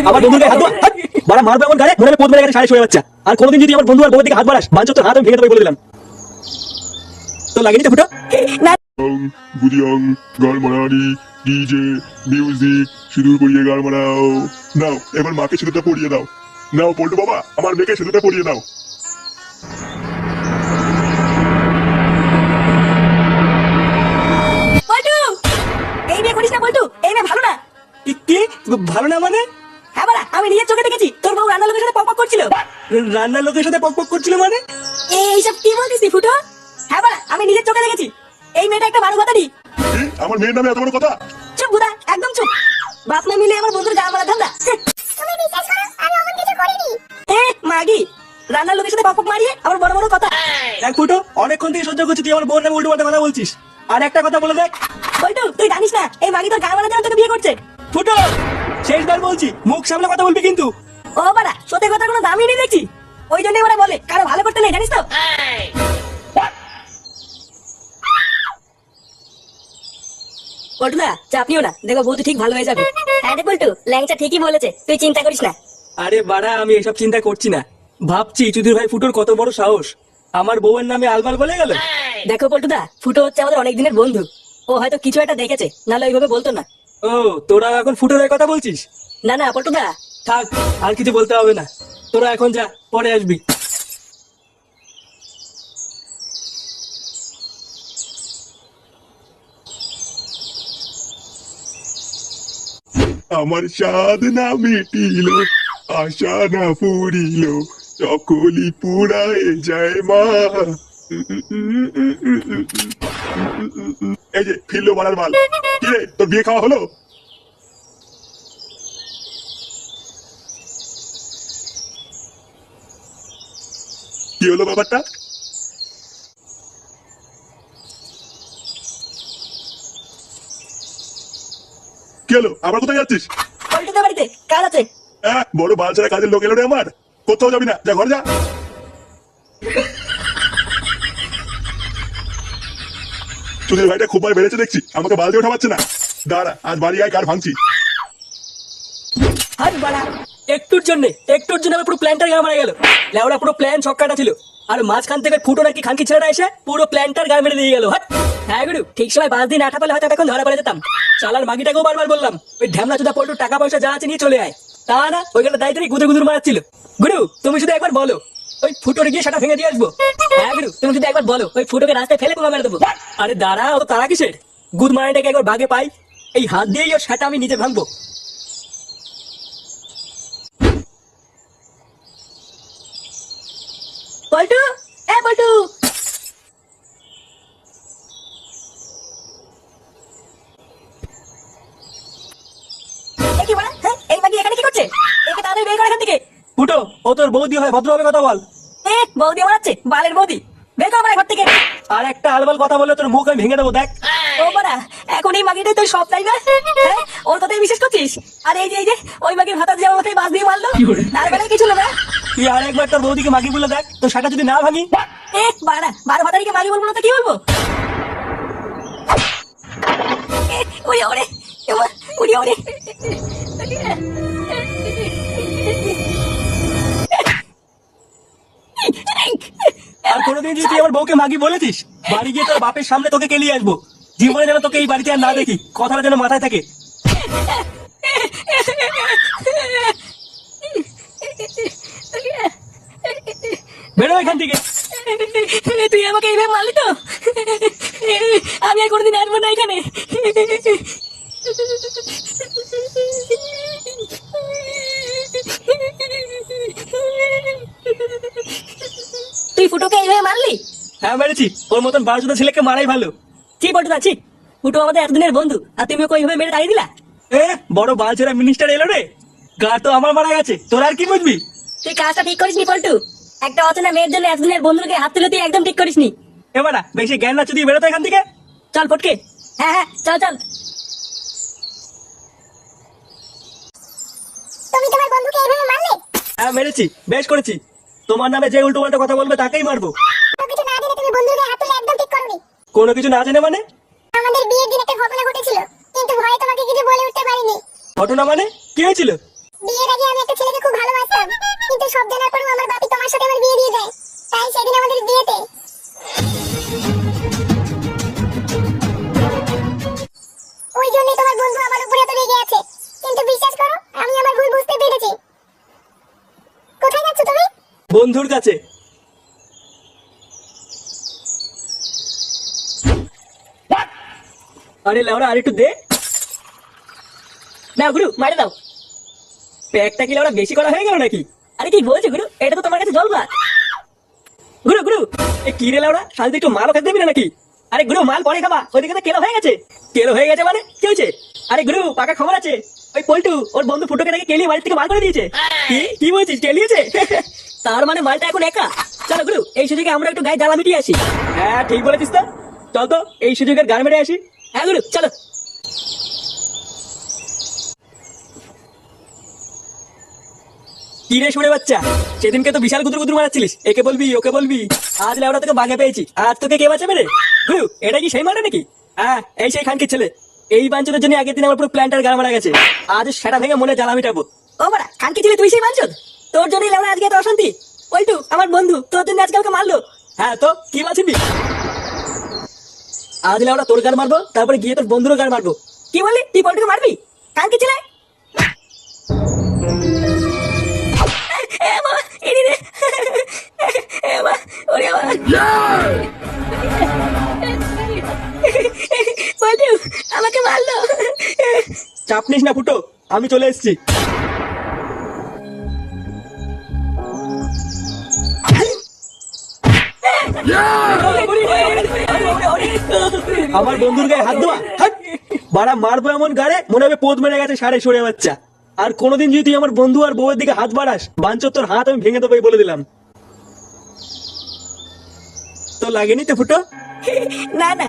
আমার বন্ধুর গায়ে হাত দেওয়া, বাড়া মারবে এমন গায়ে মনে হয় পোদ মেরে গেছে সাড়ে শুয়ে বাচ্চা। আর কোনোদিন যদি আমার বন্ধু আর বউয়ের দিকে হাত বাড়াস বাঞ্চো তোর হাত আমি ভেঙে দেবো বলে দিলাম। তো লাগেনি তো ফুটো? গুদিয়ং গাল মারানি ডিজে মিউজিক সিঁদুর পরিয়ে গাল মারাও। নাও এবার মাকে সিঁদুরটা পরিয়ে দাও। নাও পল্টু বাবা আমার মেয়েকে সিঁদুরটা পরিয়ে দাও। পল্টু, এই বিয়ে করিস না পল্টু, এই মেয়ে ভালো না। কি ভালো না মানে? হ্যাঁ বাড়া, আমি নিজের চোখে দেখেছি তোর বউ রান্নার লোকের সাথে পক করছিল। রান্নার লোকের সাথে পক করছিল মানে? এইসব কি বলছিস তুই ফুটো? হ্যাঁ বাড়া, আমি নিজের চোখে দেখেছি। এই মেয়েটা একটা বারো কথাটি। আমার মেয়ের নামে এত বড় কথা? চুপ বুদা, একদম চুপ। বাপ না মিলে আমার বন্ধুর গা মারা ধান্দা। তুমি বিশ্বাস করো আমি অমন কিছু করিনি। মাগি, রান্নার লোকের সাথে পক মারিয়ে আমার বড় বড় কথা। দেখ ফুটো, অনেকক্ষণ থেকে সহ্য করছি তুই আমার বোন নামে উল্টো পাল্টা কথা বলছিস। আর একটা কথা বলে দেখ। পল্টু, তুই জানিস না এই মাগি তোর গা মারা জন্য তোকে বিয়ে করছে। ফুটো, শেষবার বলছি মুখ সামলে কথা বলবি কিন্তু। ও বাড়া, সত্যি কথা কোনো দামই নেই দেখছি। ওই জন্যই ওরা বলে কারো ভালো করতে নেই, জানিস তো? পল্টুদা চাপ নিও না, দেখো বউ ঠিক ভালো হয়ে যাবে। হ্যাঁ রে পল্টু, ল্যাংচা ঠিকই বলেছে, তুই চিন্তা করিস না। আরে বাড়া, আমি এসব চিন্তা করছি না। ভাবছি চুদির ভাই ফুটোর কত বড় সাহস, আমার বউয়ের নামে আলবাল বলে গেল। দেখো পল্টুদা, ফুটো হচ্ছে আমাদের অনেক দিনের বন্ধু। ও হয়তো কিছু একটা দেখেছে, নাহলে ওইভাবে বলতো না। ও, তোরা এখন ফুটোর হয়ে কথা বলছিস? না না পল্টুদা, থাক, আর কিছু বলতে হবে না। তোরা এখন যা, পরে আসবি। আমার স্বাদ না মিটিল, আশা না ফুরিল, সকলি পুরায় যায় মা। এই যে ফিরলো বাড়ার মাল। কি রে, তোর বিয়ে খাওয়া হলো? কি হলো ব্যাপারটা? কি হলো, আবার কোথায় যাচ্ছিস? পল্টুদা বাড়িতে কাজ আছে। বড় বালছাড়া কাজের লোক এলো রে আমার। কোথাও যাবি না, যা ঘরে যা। সুধীর ভাইটা খুব বার বেড়েছে দেখছি, আমাকে বালতি ওঠা পাচ্ছে না। দাঁড়া, আজ বাড়ি আয়, কার ভাঙছি। হাত বাড়া, একটুর জন্য আমার পুরো প্ল্যানটার গায়ে মারা গেল। লেওড়া পুরো প্ল্যান ছক্কাটা ছিল, আর মাঝখান থেকে ফুটো নাকি খানকি ছেলেটা এসে পুরো প্ল্যানটার গায়ে মেরে দিয়ে গেল। হাট। হ্যাঁ গুরু, ঠিক সময় 5 দিন আঠা পেলে হয়তো এখন ধরা পড়ে যেতাম। শালার মাগিটাকেও বারবার বললাম ওই ঢ্যামলা চোদা পল্টুর টাকা পয়সা যা আছে নিয়ে চলে আয়। তা না, ওইখানে দায়িত্ব নিয়ে গুদুর মারাচ্ছিল। গুরু, তুমি শুধু একবার বলো ওই ফুটোরে গিয়ে সেটা ভেঙে দিয়ে আসবো। হ্যাঁ গুরু, তুমি যদি একবার বলো ওই ফুটোকে রাস্তায় ফেলে বোমা মেরে দেবো। আরে দাঁড়া, অত তারা কিসের? গুদ মারাটাকে একবার বাগে পাই, এই হাত দিয়েই ওর সেটা আমি নিজে ভাঙবো। পল্টু, পল্টু। কি বলা? এই মাগি এখানে কি করছে? একে তাড়াতাড়ি বের কর এখান থেকে। ফুটো, ও তোর বৌদি হয়, ভদ্রভাবে কথা বল। বৌদি আমার আছে, বালের বৌদি। বের কর আমার ঘর থেকে। আর একটা আলবাল কথা বললে তোর মুখ আমি ভেঙে দেবো, দেখ। ও বাড়া, এখন এই মাগিটাই তোর সব, তাই না? ওর কথাই বিশ্বাস করছিস? আর এই যে ওই মাগির ভাতা দিয়ে আমার মাথায় বাস দিয়ে মারলো, তার বেলায় কিছু না। তুই আর একবার তোর বৌদিকে মাগি বলে দেখ, তোর সেটা যদি না ভাঙি। বাড়া, 12 ভাতারিকে মাগি বলবো না তো কি বলবো? ওরে ওরে, ওরে ওরে। আর কোনোদিন যদি তুই আমার বউকে মাগি বলেছিস, বাড়ি গিয়ে তোর বাপের সামনে তোকে কেলিয়ে আসবো। জীবনে যেন তোকে এই বাড়িতে আর না দেখি, কথাটা যেন মাথায় থাকে। বেরো এখান থেকে। তুই আমাকে এইভাবে মারলি তো, আমি আর কোনোদিন আসবো না এখানে। তুই ফুটোকে এইভাবে মারলি? হ্যাঁ মেরেছি, ওর মতন বারোজোড়া ছেলেকে মারাই ভালো। কি পল্টু আছি, ফুটো আমাদের এতদিনের বন্ধু, আর তুমি ওকে এইভাবে মেরে তাড়িয়ে দিলা? বড় বালছেরা মিনিস্টার এলো রে। গা তো আমার মারা গেছে, তোরা আর কি বুঝবি? তুই কাজটা ঠিক করিসনি পল্টু। একটা অচেনা মেয়ের জন্য এতদিনের বন্ধুকে হাত তুলে তুই একদম ঠিক করিসনি। এবার বেশি জ্ঞান না চুদিয়ে বেরোতো এখান থেকে। চল ফটকে। হ্যাঁ, চল চল। তুমি তোমার বন্ধুকে এইভাবে মারলে? হ্যাঁ মেরেছি, বেশ করেছি। তোমার নামে যে উল্টো পাল্টা কথা বলবে তাকেই মারবো। কিছু না জেনে তুমি বন্ধুকে হাত তুলে একদম ঠিক করনি। কোনো কিছু না জেনে মানে? আমাদের বিয়ের দিন একটা ঘটনা ঘটেছিল, কি ঘটনা মানে কি হয়েছিল? বিয়ের আগে আমি একটা ছেলেকে খুব ভালোবাসতাম, কিন্তু সব জানার পরেও আমার বাপি তোমার সাথে আমার বিয়ে দিয়ে দেয়। তাই সেদিন আমাদের বিয়েতে ওই জন্যই তোমার বন্ধু আমার উপরে এত রেগে আছে। কিন্তু বিশ্বাস করো, আমি আমার ভুল বুঝতে পেরেছি। কোথায় যাচ্ছ তুমি? বন্ধুর কাছে। আরে লেওড়া আর একটু দে না গুরু, মারে দাও। প্যাকটা কি লেওড়া বেশি করা হয়ে গেল নাকি? আরে কি বলছো গুরু, এটা তো তোমার কাছে জল ভাত। গুরু গুরু এ কি রে লেওড়া, সাথে একটু মালও খেতে দিবি না নাকি? আরে গুরু মাল পরে খাবা, ওইদিকে তো কেলো হয়ে গেছে। কেলো হয়ে গেছে মানে কি হয়েছে? আরে গুরু পাকা খবর আছে, ওই পল্টু ওর বন্ধু ফুটোকে নাকি কেলিয়ে বাড়ি থেকে বার করে দিয়েছে। কি কি বলছিস, কেলিয়েছে? তার মানে মালটা এখন একা। চলো গুরু, এই সুযোগে আমরা একটু গায়ে জ্বালা মিটিয়ে আসি। হ্যাঁ ঠিক বলেছিস তো, চল তো এই সুযোগের গান মেরে আসি। হ্যাঁ গুরু, চলো। কি রে শুনে বাচ্চা, সেদিনকে তো বিশাল গুদুর গুদুর মারাচ্ছিলিস, একে বলবি ওকে বলবি, আজ লেওড়া তোকে বাগে পেয়েছি, আজ তোকে কে বাঁচাবে রে? গুরু এটা কি সেই মারা নাকি? হ্যাঁ এই সেই খানকির ছেলে। এই বাঞ্চনের জন্য আগের দিন আমার পুরো প্ল্যানটার গান মারা গেছে। আজ সেটা ভেঙে মনে জ্বালা মিটাবো। ও বাড়া, কালকে ছিলে তুই সেই বাঞ্চদ? তোর জন্যই লেওড়া আজকে এত অশান্তি। পল্টু আমার বন্ধু, তোর জন্য আজকে আমাকে মারলো। হ্যাঁ তো কি বাঁচিবি? আজ লেওড়া তোর গান মারবো, তারপরে গিয়ে তোর বন্ধুরও গান মারবো। কি বললি, তুই পল্টুকে মারবি? কালকে ছিলে পল্টু আমাকে মারলো। চাপ নিস না ফুটো, আমি চলে এসেছি। আমার বন্ধুর গায়ে হাত দেওয়া, হাট! বাড়া মারবো এমন গাড়ে মনে হবে পোদ মেরে গেছে সাড়ে সরে বাচ্চা। আর কোনোদিন যদি তুই আমার বন্ধু আর বউয়ের দিকে হাত বাড়াস, বাঞ্চর তোর হাত আমি ভেঙে দেবো, এই বলে দিলাম। তো লাগেনি তো ফুটো? না না,